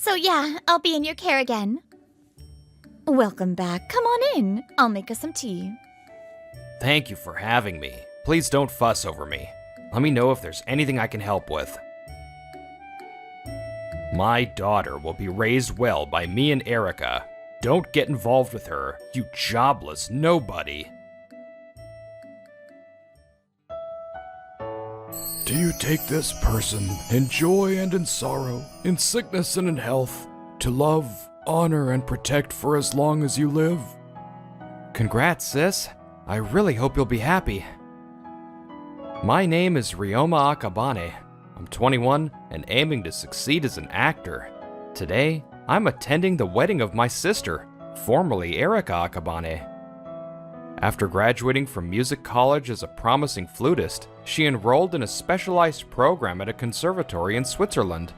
So yeah, I'll be in your care again. Welcome back. Come on in. I'll make us some tea. Thank you for having me. Please don't fuss over me. Let me know if there's anything I can help with. My daughter will be raised well by me and Erica. Don't get involved with her, you jobless nobody. Do you take this person in joy and in sorrow, in sickness and in health, to love, honor, and protect for as long as you live? Congrats, sis. I really hope you'll be happy. My name is Ryoma Akabane. I'm 21 and aiming to succeed as an actor. Today, I'm attending the wedding of my sister, formerly Erica Akabane. After graduating from music college as a promising flutist, she enrolled in a specialized program at a conservatory in Switzerland.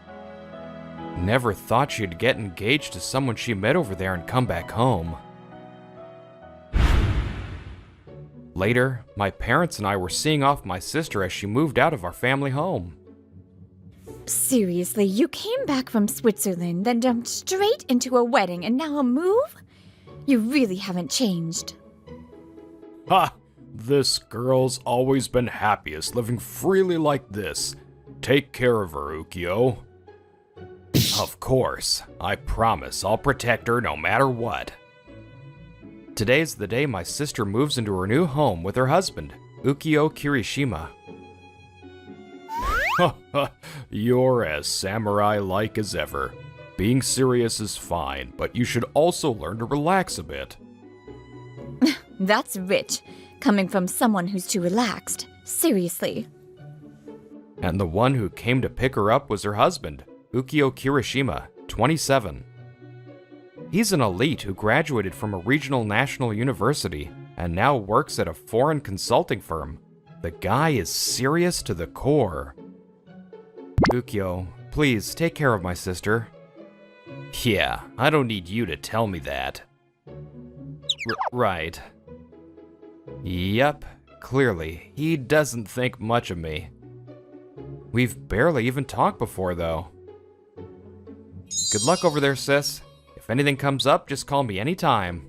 Never thought she'd get engaged to someone she met over there and come back home. Later, my parents and I were seeing off my sister as she moved out of our family home. Seriously, you came back from Switzerland, then jumped straight into a wedding and now a move? You really haven't changed. Ha! This girl's always been happiest living freely like this. Take care of her, Ukyo. Of course. I promise I'll protect her no matter what. Today's the day my sister moves into her new home with her husband, Ukyo Kirishima. Ha ha! You're as samurai-like as ever. Being serious is fine, but you should also learn to relax a bit. That's rich, coming from someone who's too relaxed. Seriously. And the one who came to pick her up was her husband, Ukyo Kirishima, 27. He's an elite who graduated from a regional national university and now works at a foreign consulting firm. The guy is serious to the core. Ukyo, please take care of my sister. Yeah, I don't need you to tell me that. Right. Yep, clearly, he doesn't think much of me. We've barely even talked before, though. Good luck over there, sis. If anything comes up, just call me anytime.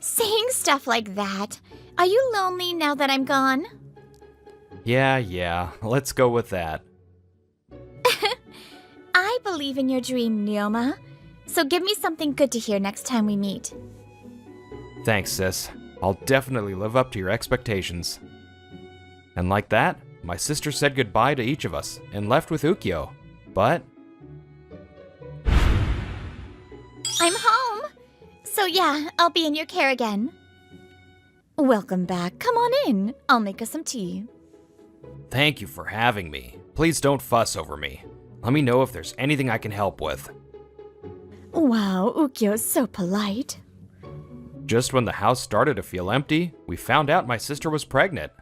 Saying stuff like that. Are you lonely now that I'm gone? Yeah, let's go with that. I believe in your dream, Ryoma. So give me something good to hear next time we meet. Thanks, sis. I'll definitely live up to your expectations. And like that, my sister said goodbye to each of us and left with Ukyo. But I'm home. So yeah, I'll be in your care again. Welcome back. Come on in. I'll make us some tea. thank you for having me. Please don't fuss over me. Let me know if there's anything I can help with. Wow, Ukyo's so polite. Just when the house started to feel empty, we found out my sister was pregnant.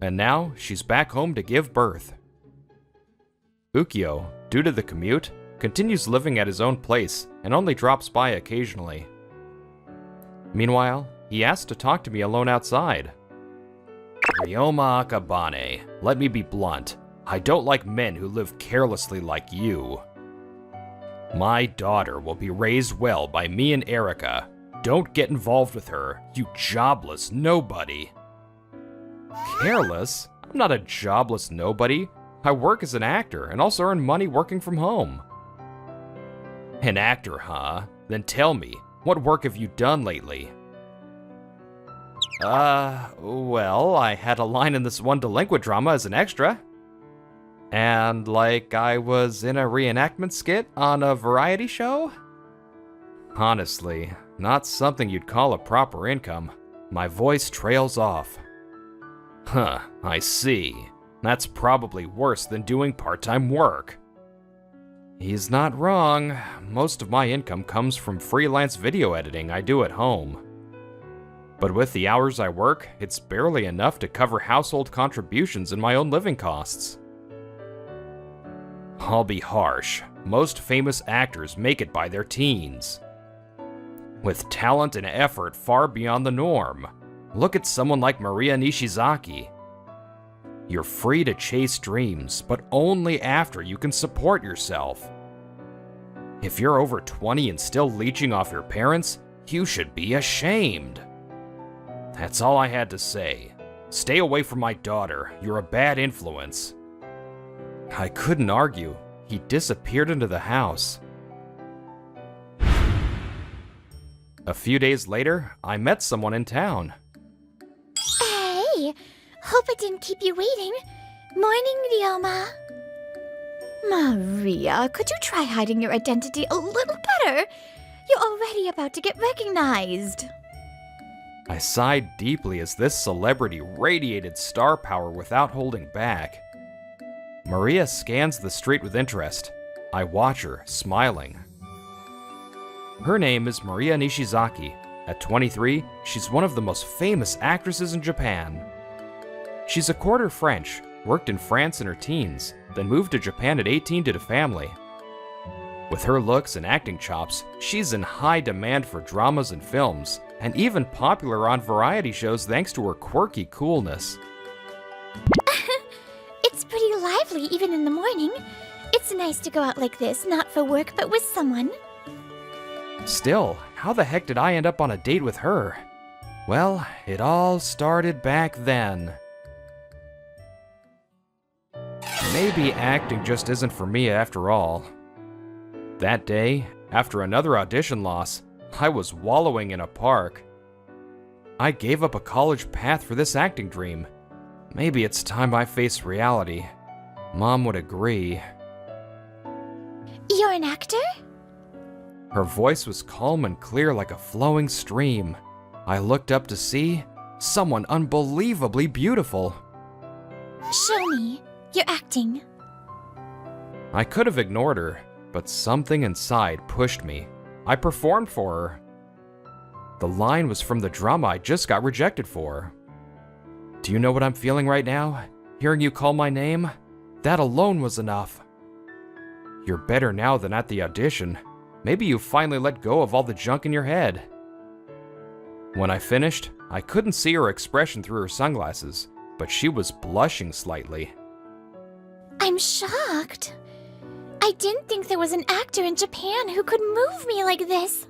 And now, she's back home to give birth. Ukyo, due to the commute, continues living at his own place and only drops by occasionally. Meanwhile, he asked to talk to me alone outside. Ryoma Akabane, let me be blunt. I don't like men who live carelessly like you. My daughter will be raised well by me and Erica. Don't get involved with her, you jobless nobody. Careless? I'm not a jobless nobody. I work as an actor and also earn money working from home. An actor, huh? Then tell me, what work have you done lately? Well, I had a line in this one delinquent drama as an extra. And, like, I was in a reenactment skit on a variety show? Honestly, not something you'd call a proper income. My voice trails off. Huh, I see. That's probably worse than doing part-time work. He's not wrong. Most of my income comes from freelance video editing I do at home. But with the hours I work, it's barely enough to cover household contributions and my own living costs. I'll be harsh. Most famous actors make it by their teens. With talent and effort far beyond the norm. Look at someone like Maria Nishizaki. You're free to chase dreams, but only after you can support yourself. If you're over 20 and still leeching off your parents, you should be ashamed. That's all I had to say. Stay away from my daughter. You're a bad influence. I couldn't argue. He disappeared into the house. A few days later, I met someone in town. Hey, hope I didn't keep you waiting. Morning, Ryoma. Maria, could you try hiding your identity a little better? You're already about to get recognized. I sighed deeply as this celebrity radiated star power without holding back. Maria scans the street with interest. I watch her, smiling. Her name is Maria Nishizaki. At 23, she's one of the most famous actresses in Japan. She's a quarter French, worked in France in her teens, then moved to Japan at 18 to the family. With her looks and acting chops, she's in high demand for dramas and films, and even popular on variety shows thanks to her quirky coolness. It's pretty lively even in the morning. It's nice to go out like this, not for work, but with someone. Still, how the heck did I end up on a date with her? Well, it all started back then. Maybe acting just isn't for me after all. That day, after another audition loss, I was wallowing in a park. I gave up a college path for this acting dream. Maybe it's time I face reality. Mom would agree. You're an actor? Her voice was calm and clear like a flowing stream. I looked up to see someone unbelievably beautiful. Show me. You're acting. I could have ignored her, but something inside pushed me. I performed for her. The line was from the drama I just got rejected for. Do you know what I'm feeling right now? Hearing you call my name? That alone was enough. You're better now than at the audition. Maybe you finally let go of all the junk in your head. When I finished, I couldn't see her expression through her sunglasses, but she was blushing slightly. I'm shocked. I didn't think there was an actor in Japan who could move me like this.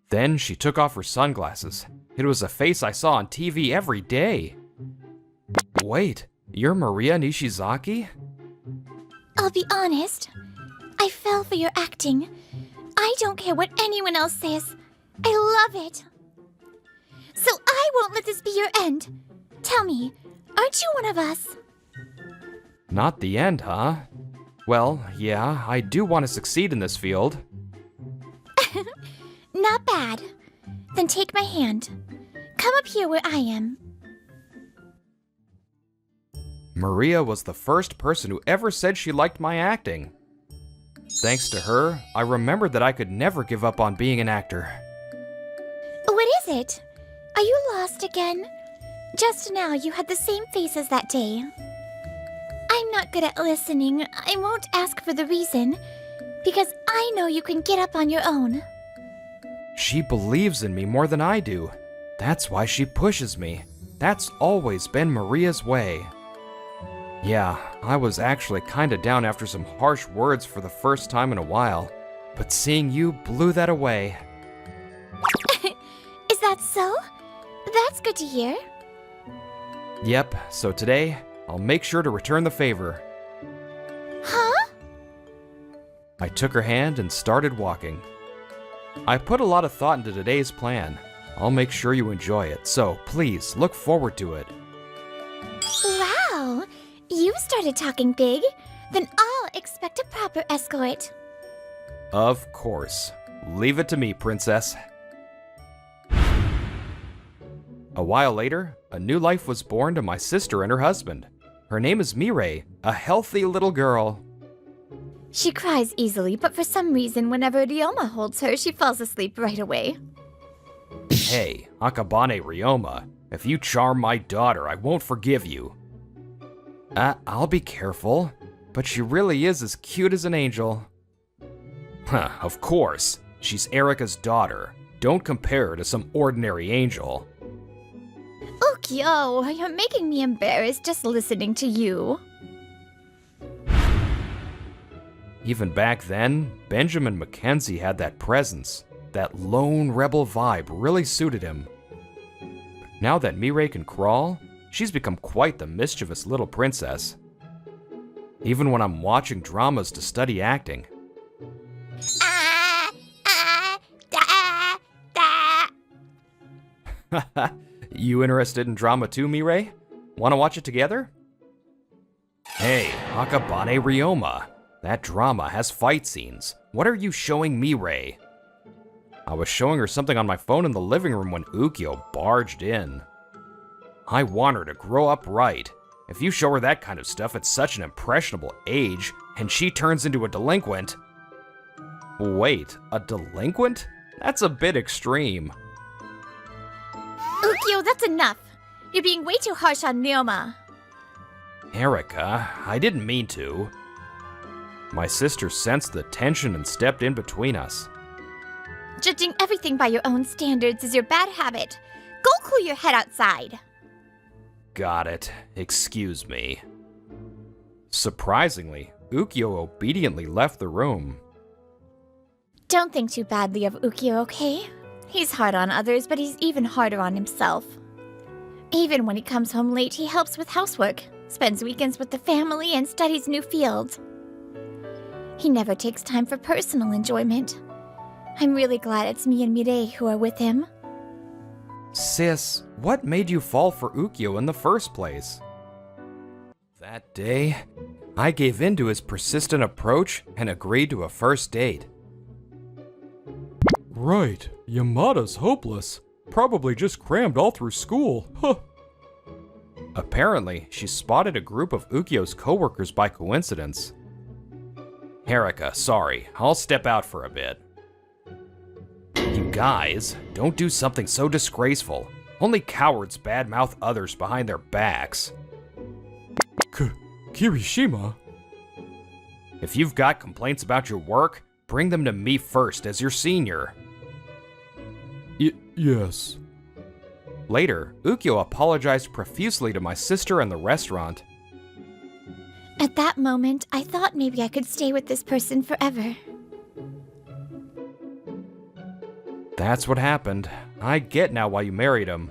Then she took off her sunglasses. It was a face I saw on TV every day. Wait, you're Maria Nishizaki? I'll be honest. I fell for your acting. I don't care what anyone else says. I love it. So I won't let this be your end. Tell me, aren't you one of us? Not the end, huh? Well, yeah, I do want to succeed in this field. Not bad. Then take my hand. Come up here where I am. Maria was the first person who ever said she liked my acting. Thanks to her, I remembered that I could never give up on being an actor. What is it? Are you lost again? Just now you had the same face as that day. I'm not good at listening. I won't ask for the reason, because I know you can get up on your own. She believes in me more than I do. That's why she pushes me. That's always been Maria's way. Yeah, I was actually kinda down after some harsh words for the first time in a while, but seeing you blew that away. Is that so? That's good to hear. Yep, so today, I'll make sure to return the favor. Huh? I took her hand and started walking. I put a lot of thought into today's plan. I'll make sure you enjoy it, so please look forward to it. Wow! You started talking big. Then I'll expect a proper escort. Of course. Leave it to me, princess. A while later, a new life was born to my sister and her husband. Her name is Mirei, a healthy little girl. She cries easily, but for some reason, whenever Ryoma holds her, she falls asleep right away. Hey, Akabane Ryoma, if you charm my daughter, I won't forgive you. I'll be careful, but she really is as cute as an angel. Huh, of course. She's Erika's daughter. Don't compare her to some ordinary angel. Okyo, you're making me embarrassed just listening to you. Even back then, Benjamin Mackenzie had that presence. That lone rebel vibe really suited him. Now that Mirai can crawl, she's become quite the mischievous little princess. Even when I'm watching dramas to study acting. You interested in drama too, Mirai? Wanna watch it together? Hey, Akabane Ryoma. That drama has fight scenes. What are you showing Mirai? I was showing her something on my phone in the living room when Ukyo barged in. I want her to grow up right. If you show her that kind of stuff at such an impressionable age, and she turns into a delinquent... Wait, a delinquent? That's a bit extreme. Ukyo, that's enough. You're being way too harsh on Ryoma. Erica, I didn't mean to. My sister sensed the tension and stepped in between us. Judging everything by your own standards is your bad habit. Go cool your head outside. Got it. Excuse me. Surprisingly, Ukyo obediently left the room. Don't think too badly of Ukyo, okay? He's hard on others, but he's even harder on himself. Even when he comes home late, he helps with housework, spends weekends with the family, and studies new fields. He never takes time for personal enjoyment. I'm really glad it's me and Mirai who are with him. Sis, what made you fall for Ukyo in the first place? That day, I gave in to his persistent approach and agreed to a first date. Right, Yamada's hopeless. Probably just crammed all through school. Huh. Apparently, she spotted a group of Ukyo's coworkers by coincidence. Erica, sorry, I'll step out for a bit. You guys, don't do something so disgraceful. Only cowards badmouth others behind their backs. Kirishima? If you've got complaints about your work, bring them to me first as your senior. Yes. Later, Ukyo apologized profusely to my sister and the restaurant. At that moment, I thought maybe I could stay with this person forever. That's what happened. I get now why you married him.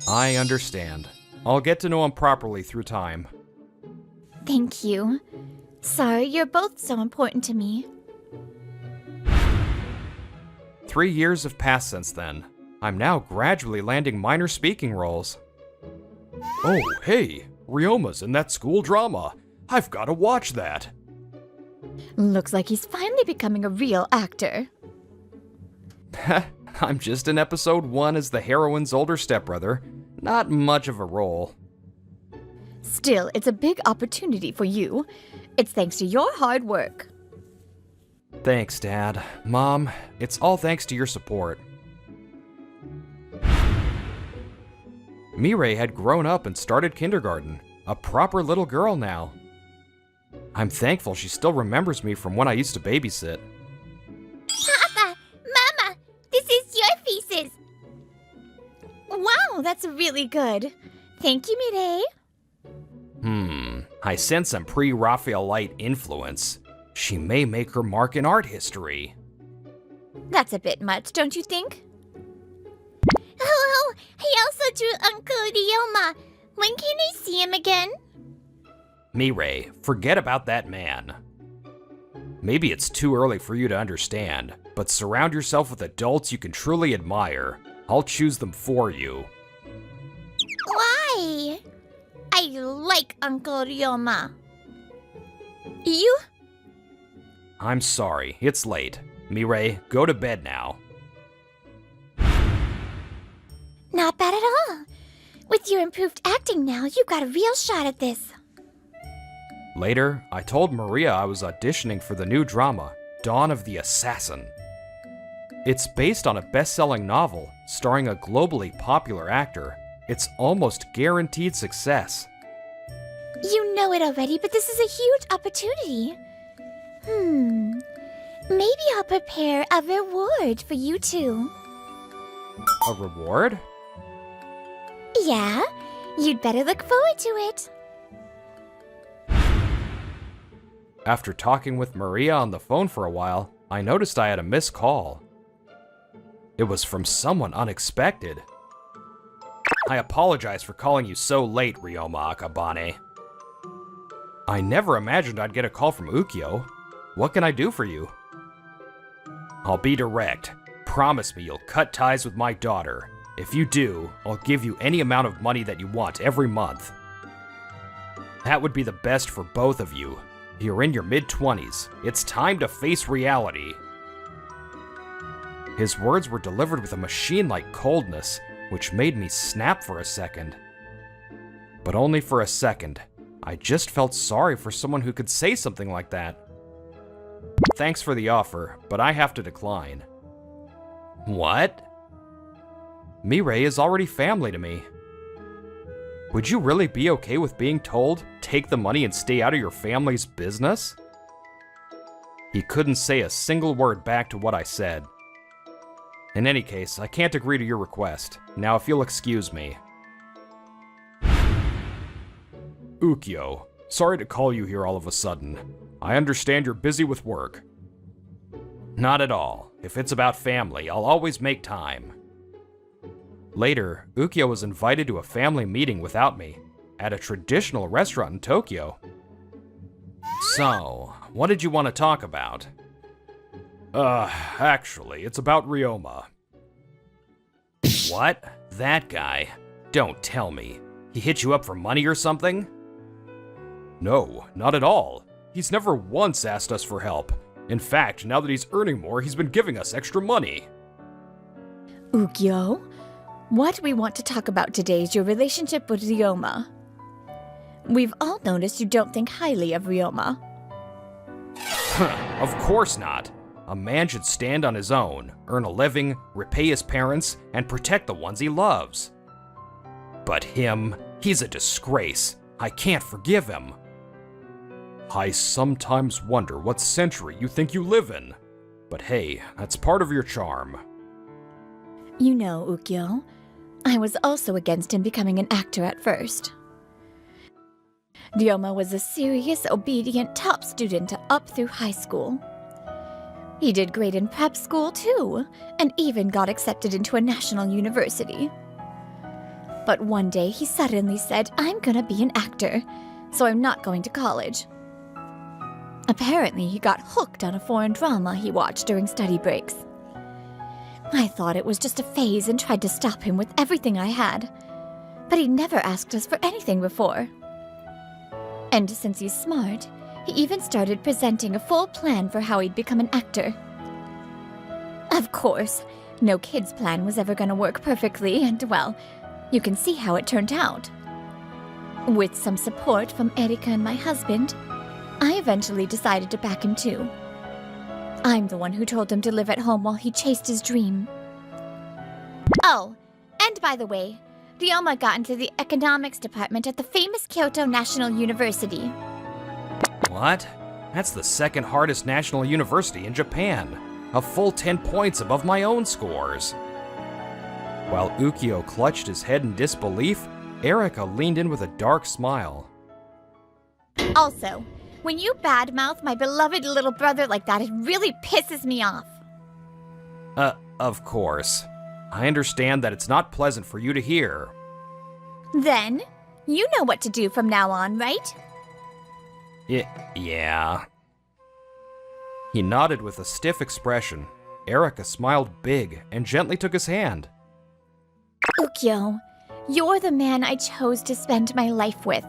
I understand. I'll get to know him properly through time. Thank you. Sorry, you're both so important to me. 3 years have passed since then. I'm now gradually landing minor speaking roles. Oh, hey, Ryoma's in that school drama. I've got to watch that. Looks like he's finally becoming a real actor. I'm just in episode 1 as the heroine's older stepbrother. Not much of a role. Still, it's a big opportunity for you. It's thanks to your hard work. Thanks, Dad. Mom, it's all thanks to your support. Mirai had grown up and started kindergarten. A proper little girl now. I'm thankful she still remembers me from when I used to babysit. Papa! Mama! This is your faces! Wow, that's really good. Thank you, Mirai. I sense some pre-Raphaelite influence. She may make her mark in art history. That's a bit much, don't you think? Oh, he also drew Uncle Ryoma. When can I see him again? Mirai, forget about that man. Maybe it's too early for you to understand, but surround yourself with adults you can truly admire. I'll choose them for you. Why? I like Uncle Ryoma. You? I'm sorry, it's late. Mirai, go to bed now. Not bad at all. With your improved acting now, you've got a real shot at this. Later, I told Maria I was auditioning for the new drama, Dawn of the Assassin. It's based on a best-selling novel starring a globally popular actor. It's almost guaranteed success. You know it already, but this is a huge opportunity. Maybe I'll prepare a reward for you two. A reward? Yeah, you'd better look forward to it. After talking with Maria on the phone for a while, I noticed I had a missed call. It was from someone unexpected. I apologize for calling you so late, Ryoma Akabane. I never imagined I'd get a call from Ukyo. What can I do for you? I'll be direct. Promise me you'll cut ties with my daughter. If you do, I'll give you any amount of money that you want every month. That would be the best for both of you. You're in your mid-20s. It's time to face reality. His words were delivered with a machine-like coldness, which made me snap for a second. But only for a second. I just felt sorry for someone who could say something like that. Thanks for the offer, but I have to decline. What? Mirei is already family to me. Would you really be okay with being told, take the money and stay out of your family's business? He couldn't say a single word back to what I said. In any case, I can't agree to your request. Now if you'll excuse me. Ukyo, sorry to call you here all of a sudden. I understand you're busy with work. Not at all. If it's about family, I'll always make time. Later, Ukyo was invited to a family meeting without me, at a traditional restaurant in Tokyo. So, what did you want to talk about? Actually, it's about Ryoma. What? That guy? Don't tell me. He hit you up for money or something? No, not at all. He's never once asked us for help. In fact, now that he's earning more, he's been giving us extra money. Ukyo, what we want to talk about today is your relationship with Ryoma. We've all noticed you don't think highly of Ryoma. Of course not. A man should stand on his own, earn a living, repay his parents, and protect the ones he loves. But him, he's a disgrace. I can't forgive him. I sometimes wonder what century you think you live in. But hey, that's part of your charm. You know, Ukyo, I was also against him becoming an actor at first. Ryoma was a serious, obedient top student up through high school. He did great in prep school too, and even got accepted into a national university. But one day he suddenly said, I'm gonna be an actor, so I'm not going to college. Apparently he got hooked on a foreign drama he watched during study breaks. I thought it was just a phase and tried to stop him with everything I had, but he never asked us for anything before. And since he's smart, he even started presenting a full plan for how he'd become an actor. Of course, no kid's plan was ever going to work perfectly, and well, you can see how it turned out. With some support from Erika and my husband, I eventually decided to back him too. I'm the one who told him to live at home while he chased his dream. Oh, and by the way, Ryoma got into the economics department at the famous Kyoto National University. What? That's the second hardest national university in Japan. A full 10 points above my own scores. While Ukyo clutched his head in disbelief, Erika leaned in with a dark smile. Also, when you badmouth my beloved little brother like that, it really pisses me off. Of course. I understand that it's not pleasant for you to hear. Then, you know what to do from now on, right? Yeah. He nodded with a stiff expression. Erika smiled big and gently took his hand. Ukyo, you're the man I chose to spend my life with.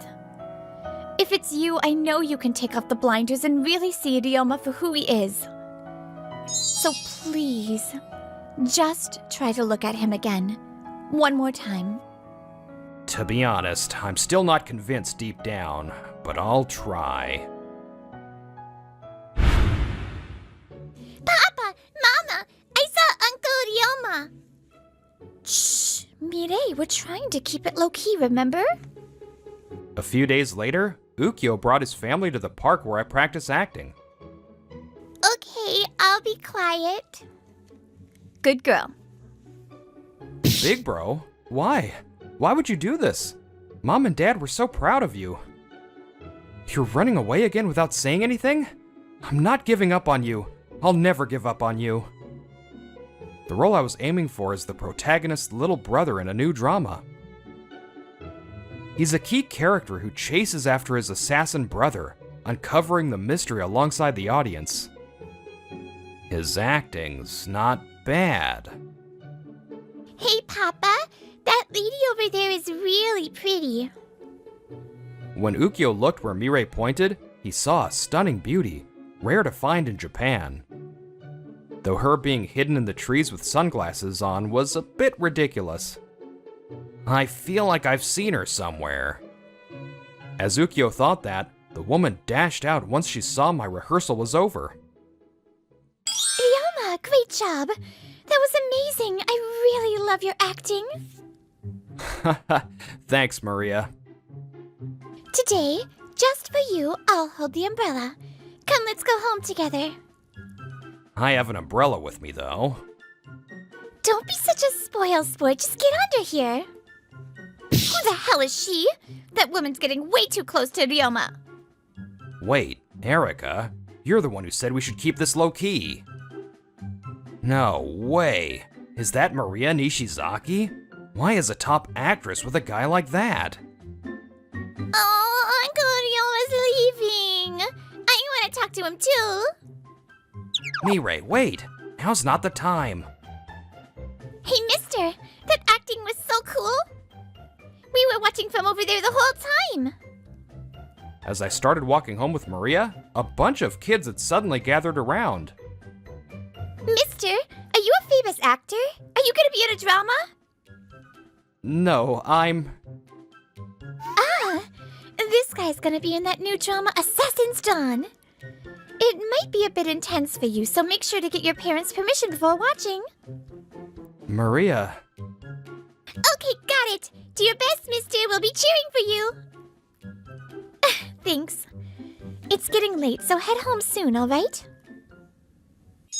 If it's you, I know you can take off the blinders and really see Ryoma for who he is. So please, just try to look at him again. One more time. To be honest, I'm still not convinced deep down, but I'll try. Papa! Mama! I saw Uncle Ryoma! Shh! Mirei, we're trying to keep it low-key, remember? A few days later, Ukyo brought his family to the park where I practice acting. Okay, I'll be quiet. Good girl. Big bro? Why? Why would you do this? Mom and Dad were so proud of you. You're running away again without saying anything? I'm not giving up on you. I'll never give up on you. The role I was aiming for is the protagonist's little brother in a new drama. He's a key character who chases after his assassin brother, uncovering the mystery alongside the audience. His acting's not bad. Hey, Papa, that lady over there is really pretty. When Ukyo looked where Mirei pointed, he saw a stunning beauty, rare to find in Japan. Though her being hidden in the trees with sunglasses on was a bit ridiculous. I feel like I've seen her somewhere. As Ukyo thought that, the woman dashed out once she saw my rehearsal was over. Ryoma, great job. That was amazing. I really love your acting. Thanks, Maria. Today, just for you, I'll hold the umbrella. Come, let's go home together. I have an umbrella with me, though. Don't be such a spoil sport. Just get under here. Who the hell is she? That woman's getting way too close to Ryoma. Wait, Erica, you're the one who said we should keep this low-key. No way. Is that Maria Nishizaki? Why is a top actress with a guy like that? Oh, Uncle Ryoma's leaving. I want to talk to him too. Mirei, wait. Now's not the time. Hey, mister, that acting was so cool. We were watching from over there the whole time. As I started walking home with Maria, a bunch of kids had suddenly gathered around. Mister, are you a famous actor? Are you gonna be in a drama? No, I'm... Ah, this guy's gonna be in that new drama, Assassin's Dawn. It might be a bit intense for you, so make sure to get your parents' permission before watching. Maria... Okay, got it. Do your best, mister. We'll be cheering for you. Thanks. It's getting late, so head home soon, all right?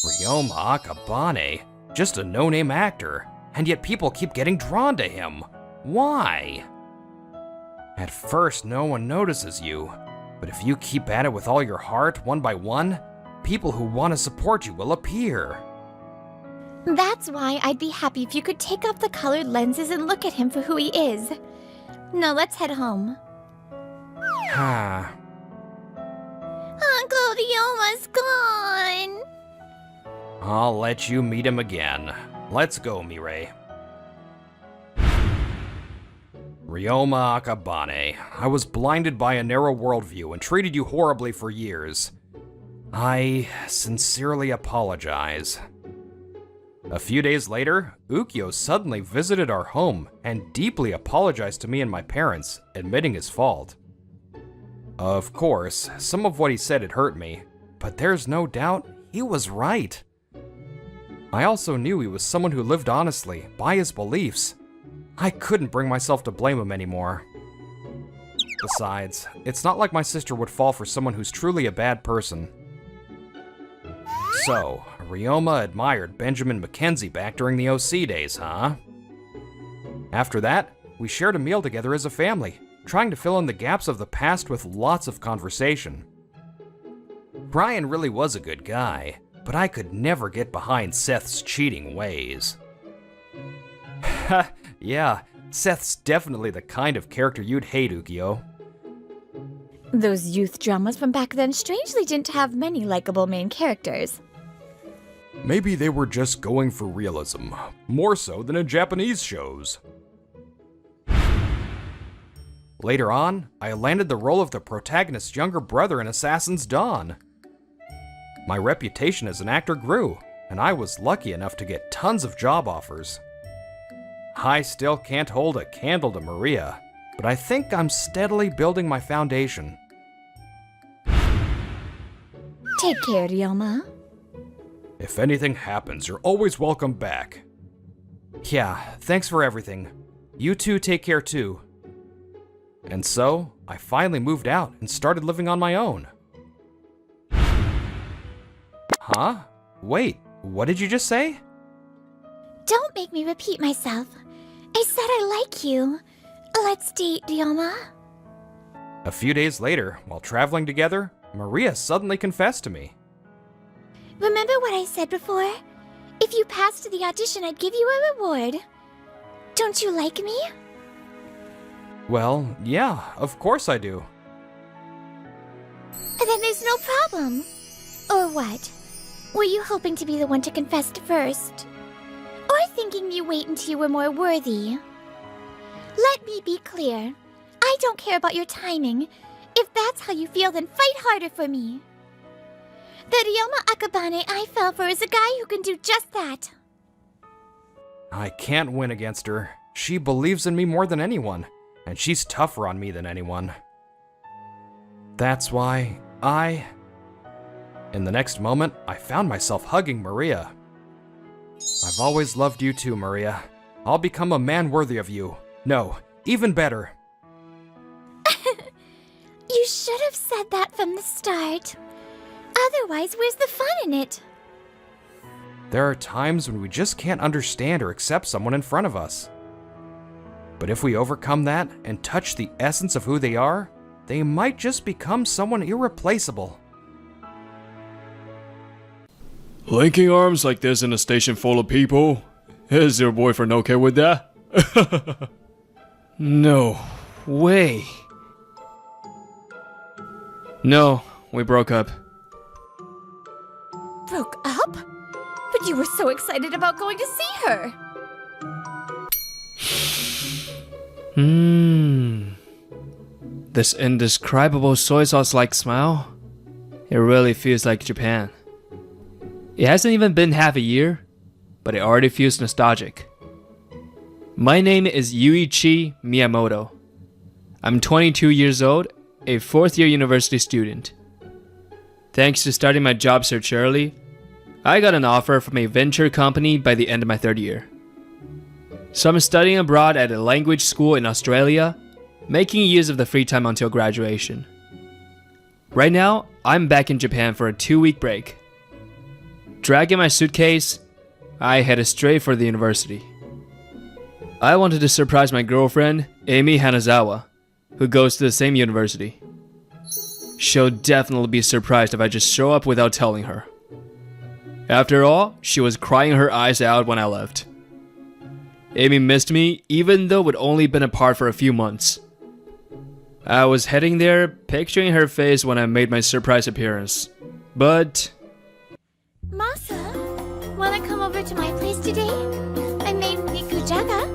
Ryoma Akabane, just a no-name actor, and yet people keep getting drawn to him. Why? At first, no one notices you, but if you keep at it with all your heart, one by one, people who want to support you will appear. That's why I'd be happy if you could take off the colored lenses and look at him for who he is. Now let's head home. Ah. Uncle Ryoma's gone. I'll let you meet him again. Let's go, Mirei. Ryoma Akabane, I was blinded by a narrow worldview and treated you horribly for years. I sincerely apologize. A few days later, Ukyo suddenly visited our home and deeply apologized to me and my parents, admitting his fault. Of course, some of what he said had hurt me, but there's no doubt he was right. I also knew he was someone who lived honestly, by his beliefs. I couldn't bring myself to blame him anymore. Besides, it's not like my sister would fall for someone who's truly a bad person. So, Ryoma admired Benjamin McKenzie back during the OC days, huh? After that, we shared a meal together as a family, trying to fill in the gaps of the past with lots of conversation. Brian really was a good guy, but I could never get behind Seth's cheating ways. Yeah, Seth's definitely the kind of character you'd hate, Ukyo. Those youth dramas from back then strangely didn't have many likable main characters. Maybe they were just going for realism, more so than in Japanese shows. Later on, I landed the role of the protagonist's younger brother in Assassin's Dawn. My reputation as an actor grew, and I was lucky enough to get tons of job offers. I still can't hold a candle to Maria, but I think I'm steadily building my foundation. Take care, Ryoma. If anything happens, you're always welcome back. Yeah, thanks for everything. You two take care too. And so, I finally moved out and started living on my own. Huh? Wait, what did you just say? Don't make me repeat myself. I said I like you. Let's date, Ryoma. A few days later, while traveling together, Maria suddenly confessed to me. Remember what I said before? If you passed the audition, I'd give you a reward. Don't you like me? Well, yeah, of course I do. Then there's no problem. Or what? Were you hoping to be the one to confess first? Or thinking you wait until you were more worthy? Let me be clear. I don't care about your timing. If that's how you feel, then fight harder for me. The Ryoma Akabane I fell for is a guy who can do just that. I can't win against her. She believes in me more than anyone, and she's tougher on me than anyone. That's why In the next moment, I found myself hugging Maria. I've always loved you too, Maria. I'll become a man worthy of you. No, even better. You should have said that from the start. Otherwise, where's the fun in it? There are times when we just can't understand or accept someone in front of us. But if we overcome that and touch the essence of who they are, they might just become someone irreplaceable. Linking arms like this in a station full of people? Is your boyfriend okay with that? No way. No, we broke up. Broke up? But you were so excited about going to see her. This indescribable soy sauce-like smile? It really feels like Japan. It hasn't even been half a year, but it already feels nostalgic. My name is Yuichi Miyamoto. I'm 22 years old, a fourth-year university student. Thanks to starting my job search early, I got an offer from a venture company by the end of my third year. So I'm studying abroad at a language school in Australia, making use of the free time until graduation. Right now, I'm back in Japan for a 2-week break. Dragging my suitcase, I headed straight for the university. I wanted to surprise my girlfriend, Amy Hanazawa, who goes to the same university. She'll definitely be surprised if I just show up without telling her. After all, she was crying her eyes out when I left. Amy missed me, even though we'd only been apart for a few months. I was heading there, picturing her face when I made my surprise appearance. But... Masa, wanna come over to my place today? I made nikujaga.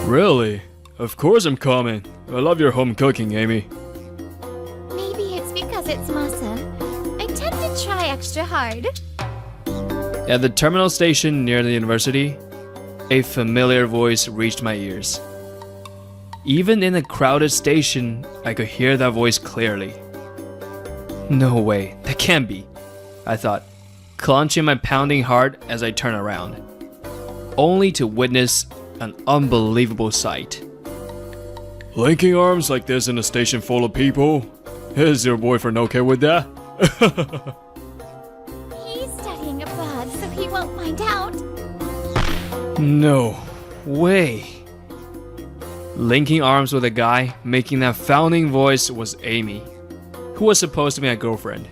Really? Of course I'm coming. I love your home cooking, Amy. Maybe it's because it's masa. I tend to try extra hard. at the terminal station near the university, a familiar voice reached my ears. Even in a crowded station, I could hear that voice clearly. No way, that can't be, I thought, clenching my pounding heart as I turned around, only to witness an unbelievable sight. Linking arms like this in a station full of people? Is your boyfriend okay with that? He's studying abroad, so he won't find out. No way. Linking arms with a guy making that founding voice was Amy, who was supposed to be my girlfriend.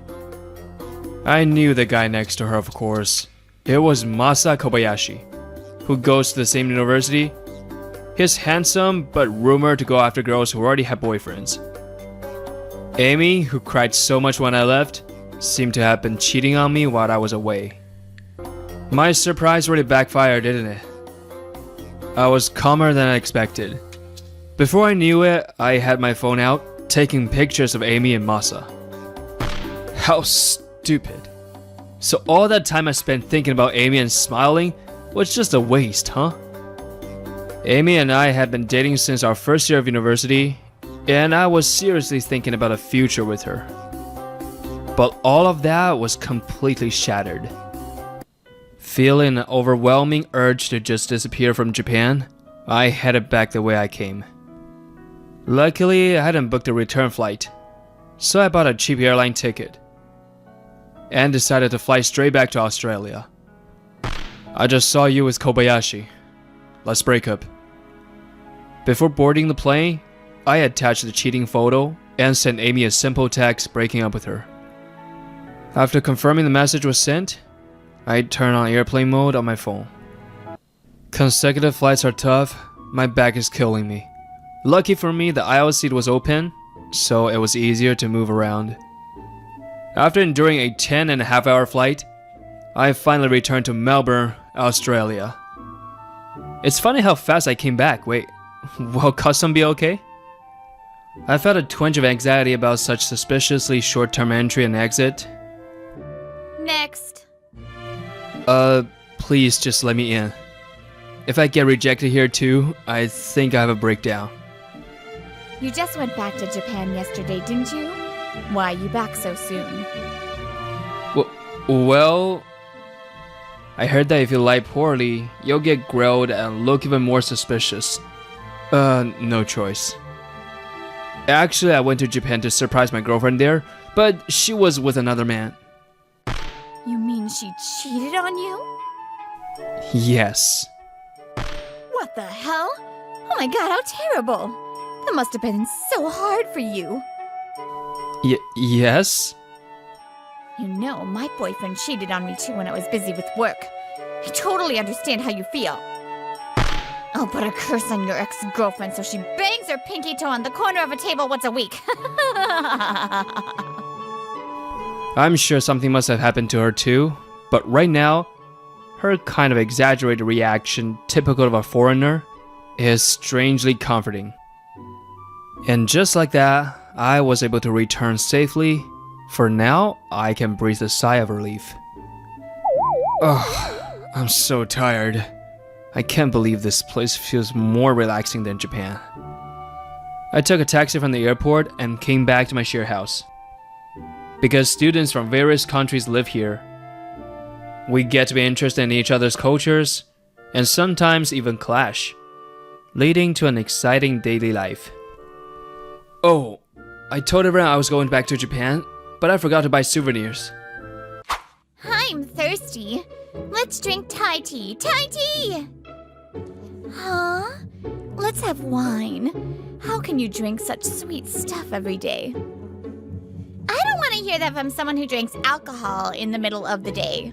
I knew the guy next to her, of course. It was Masa Kobayashi, who goes to the same university. He's handsome, but rumored to go after girls who already have boyfriends. Amy, who cried so much when I left, seemed to have been cheating on me while I was away. My surprise really backfired, didn't it? I was calmer than I expected. Before I knew it, I had my phone out, taking pictures of Amy and Masa. How stupid. So all that time I spent thinking about Amy and smiling was just a waste, huh? Amy and I had been dating since our first year of university, and I was seriously thinking about a future with her. But all of that was completely shattered. Feeling an overwhelming urge to just disappear from Japan, I headed back the way I came. Luckily, I hadn't booked a return flight, so I bought a cheap airline ticket and decided to fly straight back to Australia. I just saw you with Kobayashi. Let's break up. Before boarding the plane, I attached the cheating photo and sent Amy a simple text breaking up with her. After confirming the message was sent, I turned on airplane mode on my phone. Consecutive flights are tough. My back is killing me. Lucky for me, the aisle seat was open, so it was easier to move around. After enduring a 10.5-hour flight, I finally returned to Melbourne, Australia. It's funny how fast I came back. Wait, will custom be okay? I felt a twinge of anxiety about such suspiciously short-term entry and exit. Next. Please just let me in. If I get rejected here too, I think I have a breakdown. You just went back to Japan yesterday, didn't you? Why are you back so soon? Well, I heard that if you lie poorly, you'll get grilled and look even more suspicious. No choice. Actually, I went to Japan to surprise my girlfriend there, but she was with another man. You mean she cheated on you? Yes. What the hell? Oh my god, how terrible! That must have been so hard for you. Yes? You know, my boyfriend cheated on me too when I was busy with work. I totally understand how you feel. I'll put a curse on your ex-girlfriend so she bangs her pinky toe on the corner of a table once a week. I'm sure something must have happened to her too, but right now, her kind of exaggerated reaction, typical of a foreigner, is strangely comforting. And just like that, I was able to return safely. For now, I can breathe a sigh of relief. Oh, I'm so tired. I can't believe this place feels more relaxing than Japan. I took a taxi from the airport and came back to my share house. Because students from various countries live here, we get to be interested in each other's cultures, and sometimes even clash, leading to an exciting daily life. Oh, I told everyone I was going back to Japan, but I forgot to buy souvenirs. I'm thirsty. Let's drink Thai tea. Thai tea! Huh? Let's have wine. How can you drink such sweet stuff every day? I don't want to hear that from someone who drinks alcohol in the middle of the day.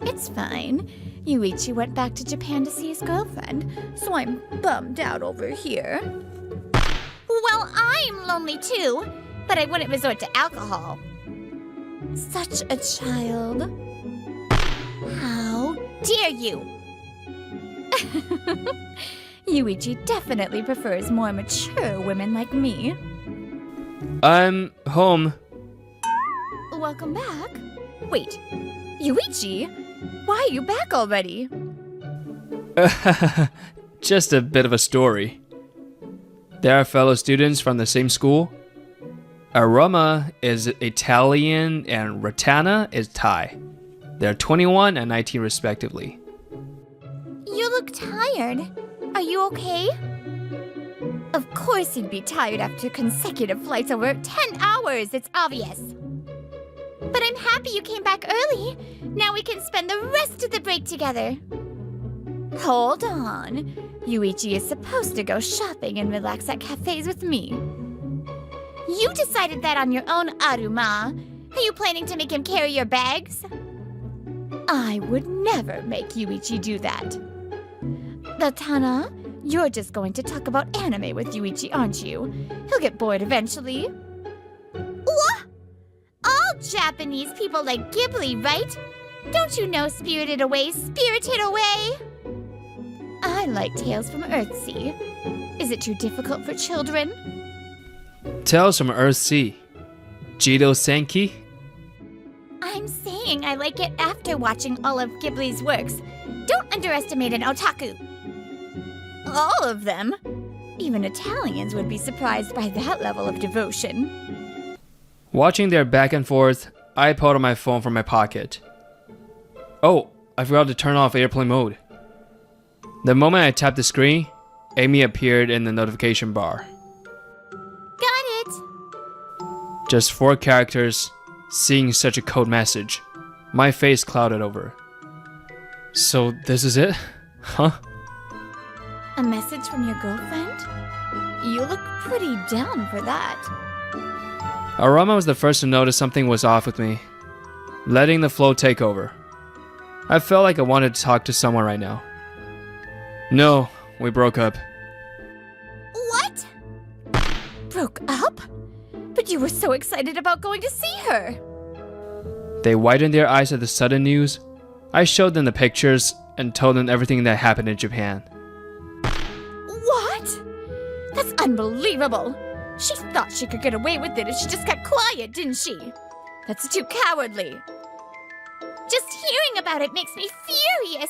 It's fine. Yuichi went back to Japan to see his girlfriend, so I'm bummed out over here. Well, I'm lonely too, but I wouldn't resort to alcohol. Such a child. How dare you? Yuichi definitely prefers more mature women like me. I'm home. Welcome back. Wait, Yuichi? Why are you back already? Just a bit of a story. There are fellow students from the same school. Aroma is Italian and Ratana is Thai. They're 21 and 19 respectively. You look tired. Are you okay? Of course you'd be tired after consecutive flights over 10 hours, it's obvious. But I'm happy you came back early. Now we can spend the rest of the break together. Hold on. Yuichi is supposed to go shopping and relax at cafes with me. You decided that on your own, Aruma. Are you planning to make him carry your bags? I would never make Yuichi do that. Ratana, you're just going to talk about anime with Yuichi, aren't you? He'll get bored eventually. What? All Japanese people like Ghibli, right? Don't you know Spirited Away, Spirited Away? I like Tales from Earthsea. Is it too difficult for children? Tales from Earthsea. Jiro Senki? I'm saying I like it after watching all of Ghibli's works. Don't underestimate an otaku. All of them? Even Italians would be surprised by that level of devotion. Watching their back and forth, I pulled out my phone from my pocket. Oh, I forgot to turn off airplane mode. The moment I tapped the screen, Amy appeared in the notification bar. Got it! Just 4 characters, seeing such a code message. My face clouded over. So this is it? Huh? A message from your girlfriend? You look pretty down for that. Aroma was the first to notice something was off with me, letting the flow take over. I felt like I wanted to talk to someone right now. No, we broke up. What? Broke up? But you were so excited about going to see her. They widened their eyes at the sudden news. I showed them the pictures and told them everything that happened in Japan. What? That's unbelievable. She thought she could get away with it if she just kept quiet, didn't she? That's too cowardly. Just hearing about it makes me furious.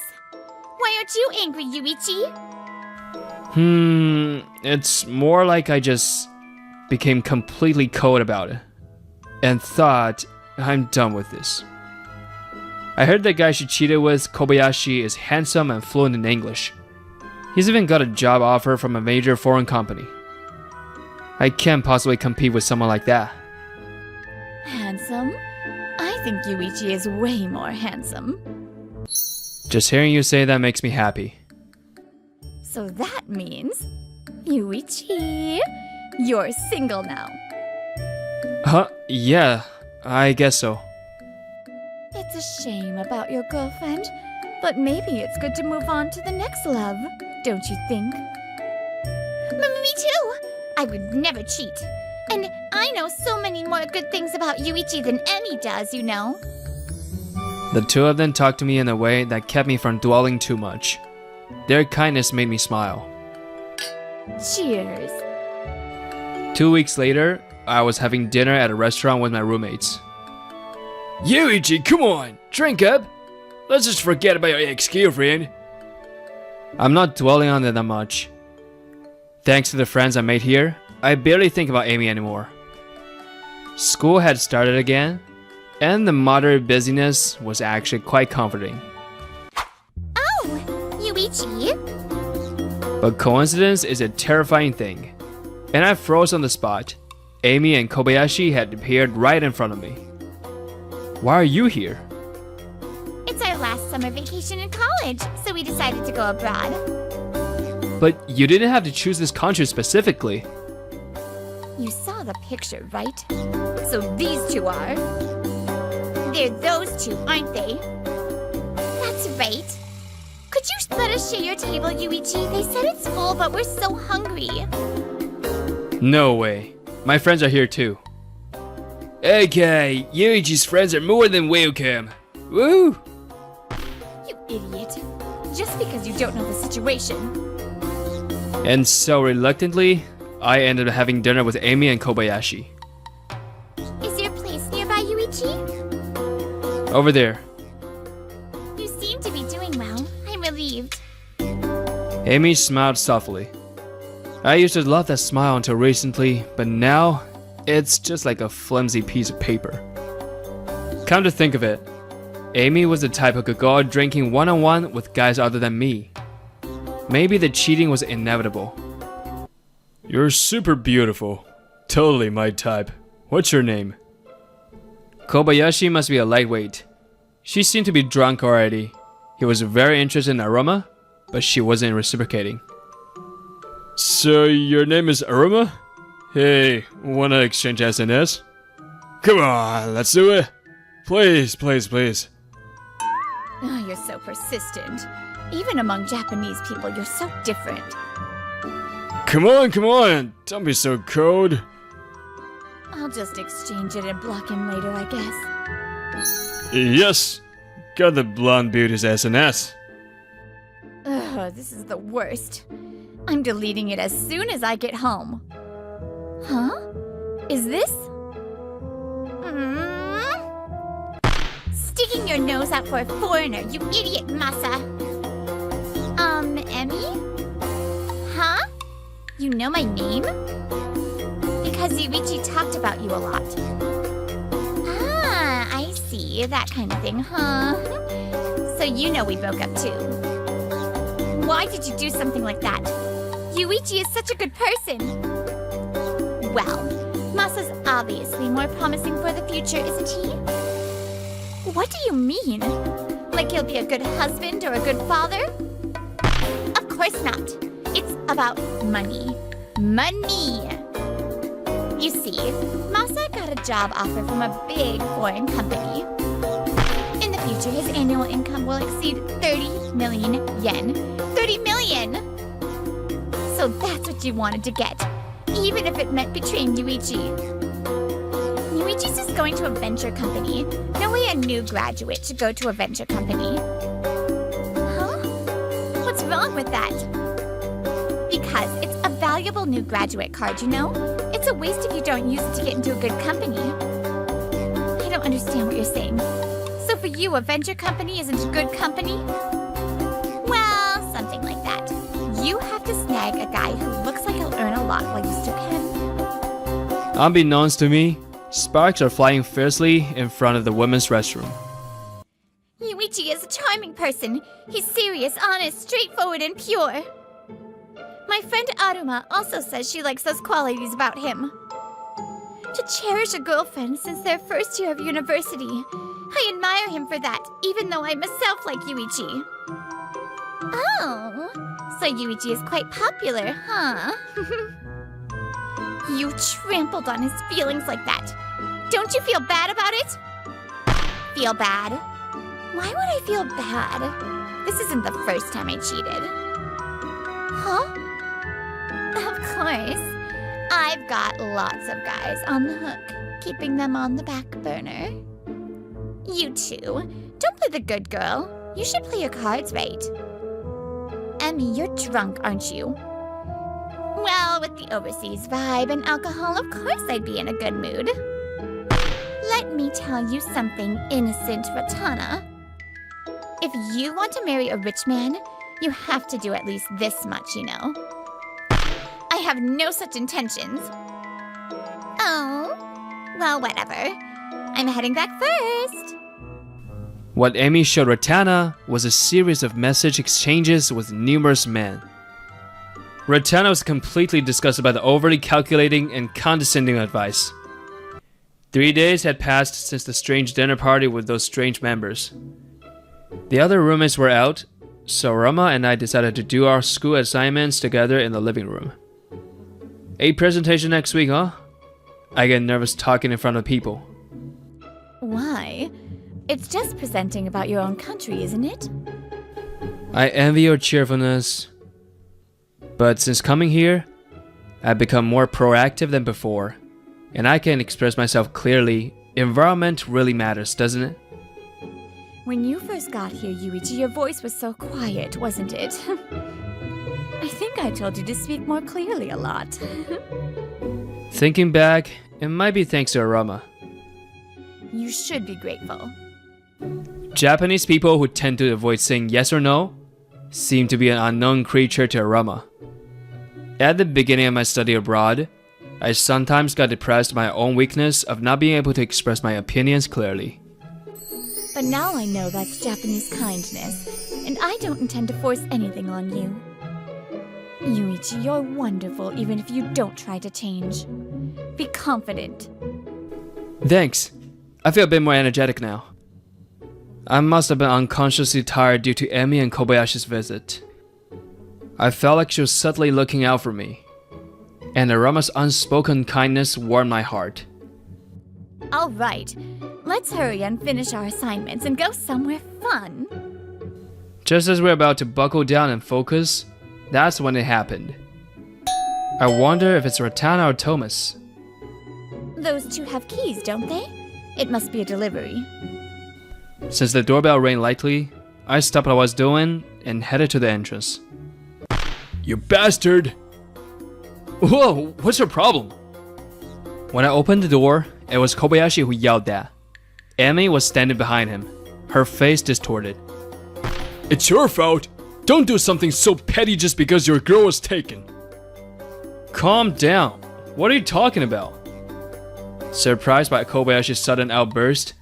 Why aren't you angry, Yuichi? It's more like I just became completely cold about it and thought, I'm done with this. I heard the guy she cheated with, Kobayashi, is handsome and fluent in English. He's even got a job offer from a major foreign company. I can't possibly compete with someone like that. Handsome? I think Yuichi is way more handsome. Just hearing you say that makes me happy. So that means, Yuichi, you're single now. Huh? Yeah, I guess so. It's a shame about your girlfriend, but maybe it's good to move on to the next love, don't you think? Me too! I would never cheat. And I know so many more good things about Yuichi than Emmy does, you know. The two of them talked to me in a way that kept me from dwelling too much. Their kindness made me smile. Cheers. 2 weeks later, I was having dinner at a restaurant with my roommates. Yuichi, come on, drink up. Let's just forget about your ex-girlfriend. I'm not dwelling on it that much. Thanks to the friends I made here, I barely think about Amy anymore. School had started again, and the moderate busyness was actually quite comforting. Oh, Yuichi. But coincidence is a terrifying thing, and I froze on the spot. Amy and Kobayashi had appeared right in front of me. Why are you here? It's our last summer vacation in college, so we decided to go abroad. But you didn't have to choose this country specifically. You saw the picture, right? So these two are. They're those two, aren't they? That's right. Could you let us share your table, Yuichi? They said it's full, but we're so hungry. No way. My friends are here too. Okay, Yuichi's friends are more than welcome. Woo! You idiot. Just because you don't know the situation. And so reluctantly, I ended up having dinner with Amy and Kobayashi. Is your place nearby, Yuichi? Over there. You seem to be doing well. I'm relieved. Amy smiled softly. I used to love that smile until recently, but now it's just like a flimsy piece of paper. Come to think of it, Amy was the type who could go out drinking one-on-one with guys other than me. Maybe the cheating was inevitable. You're super beautiful. Totally my type. What's your name? Kobayashi must be a lightweight. She seemed to be drunk already. He was very interested in Aroma, but she wasn't reciprocating. So your name is Aroma? Hey, wanna exchange SNS? Come on, let's do it. Please, please, please. Oh, you're so persistent. Even among Japanese people, you're so different. Come on, don't be so cold. I'll just exchange it and block him later, I guess. Yes, got the blonde beauty's SNS. Ugh, this is the worst. I'm deleting it as soon as I get home. Huh? Is this? Sticking your nose out for a foreigner, you idiot, Masa. Emmy? Huh? You know my name? Because Yuichi talked about you a lot. Ah, I see. That kind of thing, huh? So you know we broke up too. Why did you do something like that? Yuichi is such a good person. Well, Masa's obviously more promising for the future, isn't he? What do you mean? Like he'll be a good husband or a good father? Of course not. It's about money. Money! You see, Masa got a job offer from a big foreign company. In the future, his annual income will exceed 30 million yen. 30 million! So that's what you wanted to get, even if it meant betraying Yuichi. Yuichi's just going to a venture company. No way a new graduate should go to a venture company. Huh? What's wrong with that? Because it's a valuable new graduate card, you know? It's a waste if you don't use it to get into a good company. I don't understand what you're saying. So for you, a venture company isn't a good company? Well, something like that. You have to snag a guy who looks like he'll earn a lot while you still can. Unbeknownst to me, sparks are flying fiercely in front of the women's restroom. Yuichi is a charming person. He's serious, honest, straightforward, and pure. My friend Aruma also says she likes those qualities about him. To cherish a girlfriend since their first year of university. I admire him for that, even though I myself like Yuichi. Oh, so Yuichi is quite popular, huh? You trampled on his feelings like that. Don't you feel bad about it? Feel bad? Why would I feel bad? This isn't the first time I cheated. Huh? Of course. I've got lots of guys on the hook, keeping them on the back burner. You too. Don't play the good girl. You should play your cards right. Emmy, you're drunk, aren't you? Well, with the overseas vibe and alcohol, of course I'd be in a good mood. Let me tell you something, innocent Ratana. If you want to marry a rich man, you have to do at least this much, you know. I have no such intentions. Oh, well, whatever. I'm heading back first. What Amy showed Ratana was a series of message exchanges with numerous men. Ratana was completely disgusted by the overly calculating and condescending advice. 3 days had passed since the strange dinner party with those strange members. The other roommates were out, so Rama and I decided to do our school assignments together in the living room. A presentation next week, huh? I get nervous talking in front of people. Why? It's just presenting about your own country, isn't it? I envy your cheerfulness. But since coming here, I've become more proactive than before, and I can express myself clearly. Environment really matters, doesn't it? When you first got here, Yuichi, your voice was so quiet, wasn't it? I think I told you to speak more clearly a lot. Thinking back, it might be thanks to Arama. You should be grateful. Japanese people who tend to avoid saying yes or no seem to be an unknown creature to Arama. At the beginning of my study abroad, I sometimes got depressed by my own weakness of not being able to express my opinions clearly. But now I know that's Japanese kindness, and I don't intend to force anything on you. Yuichi, you're wonderful even if you don't try to change. Be confident. Thanks. I feel a bit more energetic now. I must have been unconsciously tired due to Emi and Kobayashi's visit. I felt like she was subtly looking out for me, and Arama's unspoken kindness warmed my heart. All right, let's hurry and finish our assignments and go somewhere fun. Just as we're about to buckle down and focus, that's when it happened. I wonder if it's Ratana or Thomas. Those two have keys, don't they? It must be a delivery. Since the doorbell rang lightly, I stopped what I was doing and headed to the entrance. You bastard! Whoa, what's your problem? When I opened the door, it was Kobayashi who yelled that. Emi was standing behind him, her face distorted. It's your fault! Don't do something so petty just because your girl was taken. Calm down. What are you talking about? Surprised by Kobayashi's sudden outburst,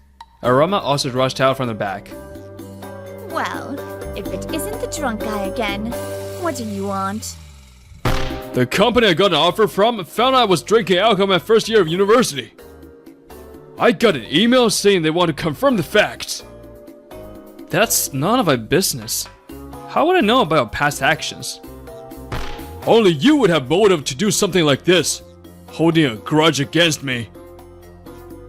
Arama also rushed out from the back. Well, if it isn't the drunk guy again, what do you want? The company I got an offer from found I was drinking alcohol my first year of university. I got an email saying they want to confirm the facts. That's none of my business. How would I know about past actions? Only you would have motive to do something like this, holding a grudge against me.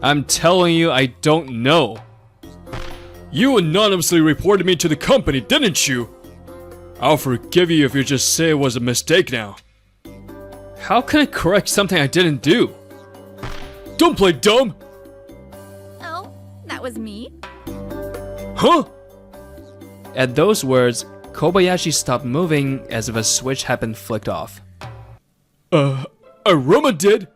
I'm telling you, I don't know. You anonymously reported me to the company, didn't you? I'll forgive you if you just say it was a mistake now. How can I correct something I didn't do? Don't play dumb! Oh, that was me. Huh? At those words, Kobayashi stopped moving as if a switch had been flicked off. Aruma did?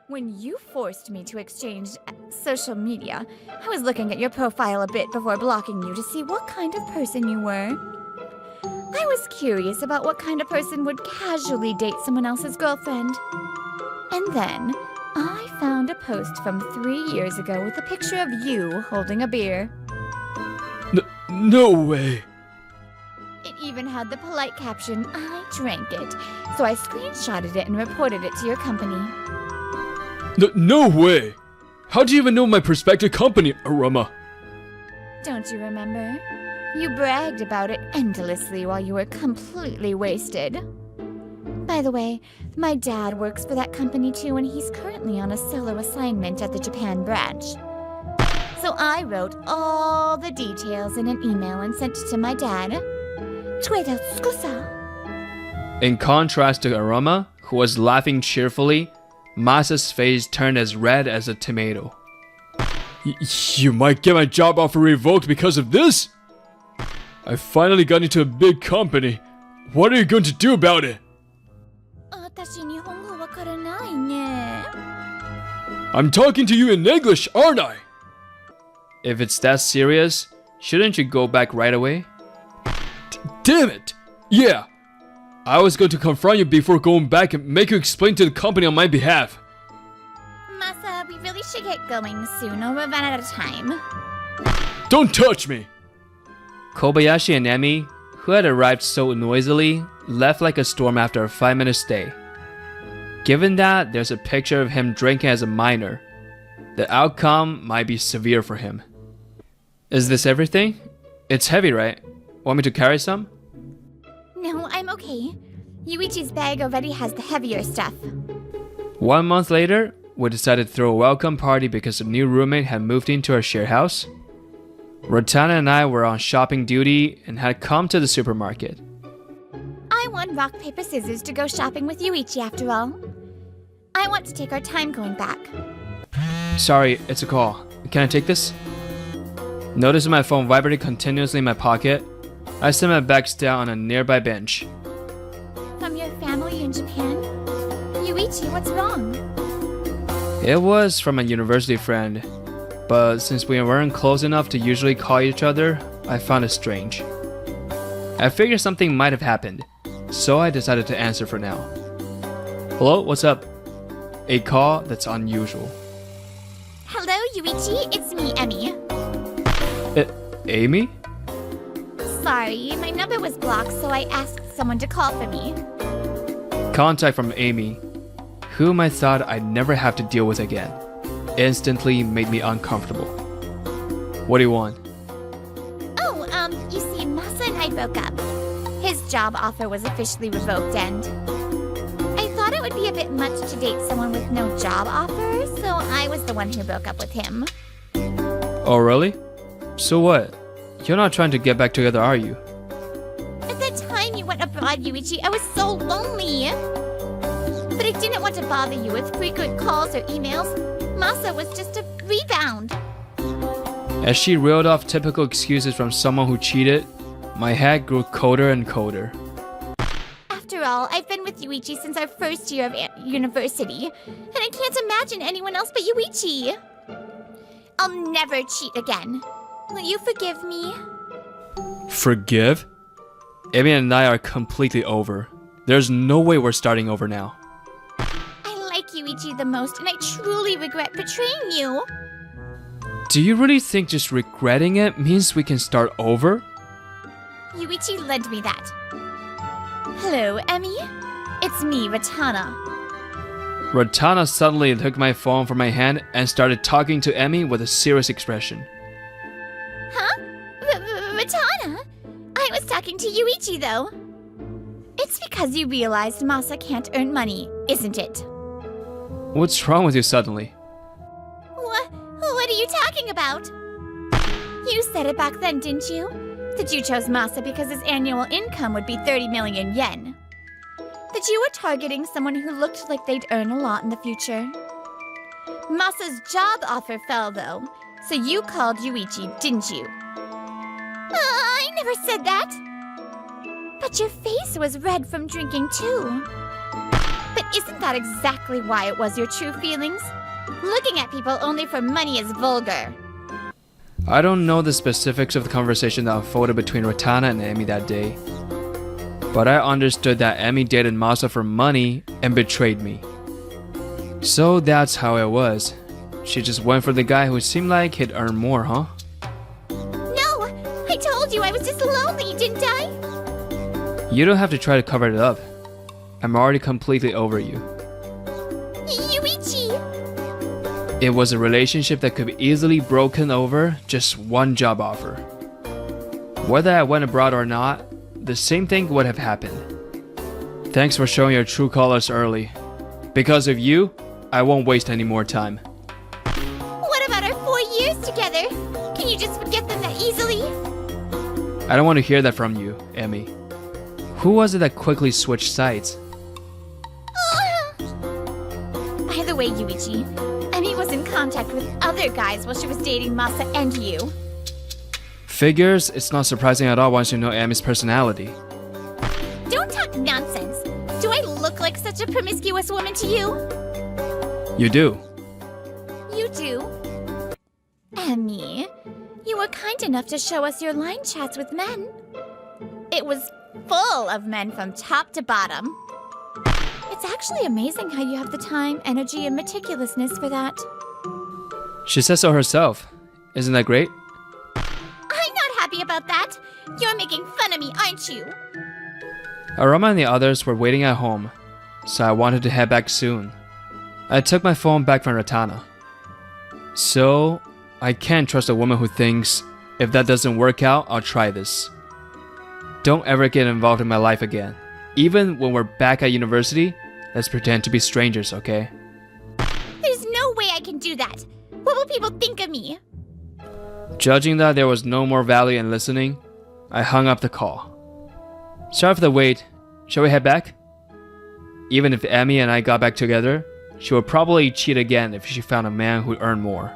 When you forced me to exchange social media, I was looking at your profile a bit before blocking you to see what kind of person you were. I was curious about what kind of person would casually date someone else's girlfriend. And then, I found a post from 3 years ago with a picture of you holding a beer. No way. It even had the polite caption, "I drank it," so I screenshotted it and reported it to your company. No way. How do you even know my prospective company, Aruma? Don't you remember? You bragged about it endlessly while you were completely wasted. By the way, my dad works for that company too, and he's currently on a solo assignment at the Japan branch. So I wrote all the details in an email and sent it to my dad. In contrast to Aruma, who was laughing cheerfully, Masa's face turned as red as a tomato. You might get my job offer revoked because of this? I finally got into a big company. What are you going to do about it? I'm talking to you in English, aren't I? If it's that serious, shouldn't you go back right away? Damn it! Yeah! I was going to confront you before going back and make you explain to the company on my behalf. Masa, we really should get going soon or we'll run out of time. Don't touch me! Kobayashi and Emi, who had arrived so noisily, left like a storm after a 5-minute stay. Given that there's a picture of him drinking as a minor, the outcome might be severe for him. Is this everything? It's heavy, right? Want me to carry some? No, I'm okay. Yuichi's bag already has the heavier stuff. 1 month later, we decided to throw a welcome party because a new roommate had moved into our shared house. Rotana and I were on shopping duty and had come to the supermarket. I won rock, paper, scissors to go shopping with Yuichi after all. I want to take our time going back. Sorry, it's a call. Can I take this? Noticing my phone vibrated continuously in my pocket, I set my bags down on a nearby bench. From your family in Japan? Yuichi, what's wrong? It was from a university friend, but since we weren't close enough to usually call each other, I found it strange. I figured something might have happened, so I decided to answer for now. Hello, what's up? A call that's unusual. Hello, Yuichi. It's me, Emi. Amy? Sorry, my number was blocked, so I asked someone to call for me. Contact from Amy, whom I thought I'd never have to deal with again, instantly made me uncomfortable. What do you want? Oh, you see, Masa and I broke up. His job offer was officially revoked and I thought it would be a bit much to date someone with no job offer, so I was the one who broke up with him. Oh, really? So what? You're not trying to get back together, are you? At that time you went abroad, Yuichi, I was so lonely. But I didn't want to bother you with frequent calls or emails. Masa was just a rebound. As she reeled off typical excuses from someone who cheated, my head grew colder and colder. After all, I've been with Yuichi since our first year of university, and I can't imagine anyone else but Yuichi. I'll never cheat again. Will you forgive me? Forgive? Amy and I are completely over. There's no way we're starting over now. I like Yuichi the most, and I truly regret betraying you. Do you really think just regretting it means we can start over? Yuichi lent me that. Hello, Emi. It's me, Ratana. Ratana suddenly took my phone from my hand and started talking to Emi with a serious expression. Huh? Ratana? I was talking to Yuichi, though. It's because you realized Masa can't earn money, isn't it? What's wrong with you suddenly? What are you talking about? You said it back then, didn't you? That you chose Masa because his annual income would be 30 million yen. That you were targeting someone who looked like they'd earn a lot in the future. Masa's job offer fell, though, so you called Yuichi, didn't you? I never said that. But your face was red from drinking, too. But isn't that exactly why it was your true feelings? Looking at people only for money is vulgar. I don't know the specifics of the conversation that unfolded between Ratana and Emi that day. But I understood that Emi dated Masa for money and betrayed me. So that's how it was. She just went for the guy who seemed like he'd earn more, huh? No! I told you I was just lonely, didn't I? You don't have to try to cover it up. I'm already completely over you. Yuichi! It was a relationship that could be easily broken over just one job offer. Whether I went abroad or not, the same thing would have happened. Thanks for showing your true colors early. Because of you, I won't waste any more time. What about our 4 years together? Can you just forget them that easily? I don't want to hear that from you, Emi. Who was it that quickly switched sides? By the way, Yuichi, Emi was in contact with other guys while she was dating Masa and you. Figures, it's not surprising at all once you know Emi's personality. Don't talk nonsense. Do I look like such a promiscuous woman to you? You do. You do? Emi, you were kind enough to show us your line chats with men. It was full of men from top to bottom. It's actually amazing how you have the time, energy, and meticulousness for that. She says so herself. Isn't that great? I'm not happy about that. You're making fun of me, aren't you? Aroma and the others were waiting at home, so I wanted to head back soon. I took my phone back from Ratana. So, I can't trust a woman who thinks, if that doesn't work out, I'll try this. Don't ever get involved in my life again. Even when we're back at university, let's pretend to be strangers, okay? There's no way I can do that. What will people think of me? Judging that there was no more value in listening, I hung up the call. Sorry for the wait. Shall we head back? Even if Emi and I got back together, she would probably cheat again if she found a man who earned more.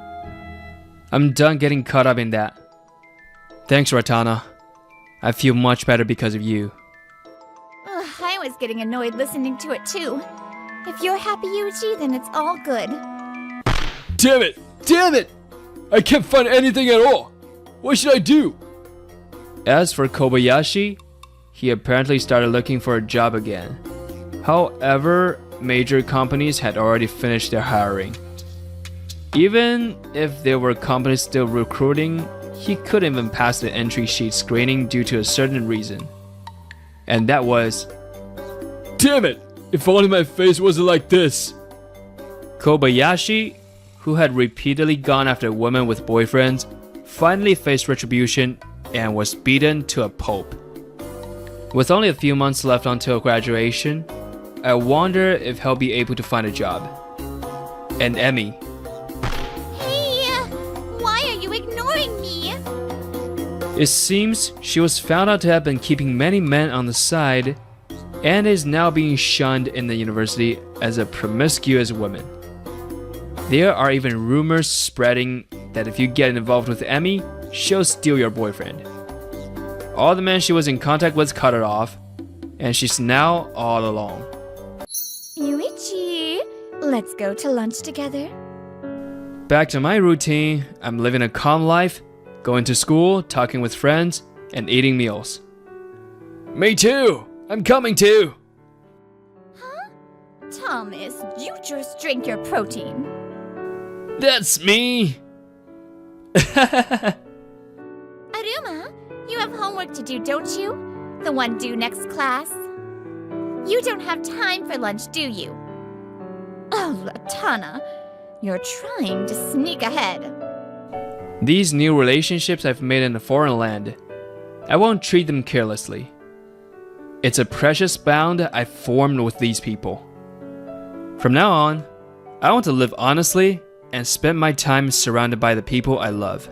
I'm done getting caught up in that. Thanks, Ratana. I feel much better because of you. Ugh, I was getting annoyed listening to it too. If you're happy, Yuichi, then it's all good. Damn it! Damn it! I can't find anything at all! What should I do? As for Kobayashi, he apparently started looking for a job again. However, major companies had already finished their hiring. Even if there were companies still recruiting, he couldn't even pass the entry sheet screening due to a certain reason. And that was... Damn it! If only my face wasn't like this! Kobayashi, who had repeatedly gone after women with boyfriends, finally faced retribution and was beaten to a pulp. With only a few months left until graduation, I wonder if he'll be able to find a job. And Emi. Hey, why are you ignoring me? It seems she was found out to have been keeping many men on the side and is now being shunned in the university as a promiscuous woman. There are even rumors spreading that if you get involved with Emi, she'll steal your boyfriend. All the men she was in contact with cut her off, and she's now all alone. Yuichi, let's go to lunch together. Back to my routine, I'm living a calm life, going to school, talking with friends, and eating meals. Me too! I'm coming too! Huh? Thomas, you just drink your protein. That's me! Aruma, you have homework to do, don't you? The one due next class? You don't have time for lunch, do you? Oh, Latana, you're trying to sneak ahead. These new relationships I've made in a foreign land, I won't treat them carelessly. It's a precious bond I formed with these people. From now on, I want to live honestly and spend my time surrounded by the people I love.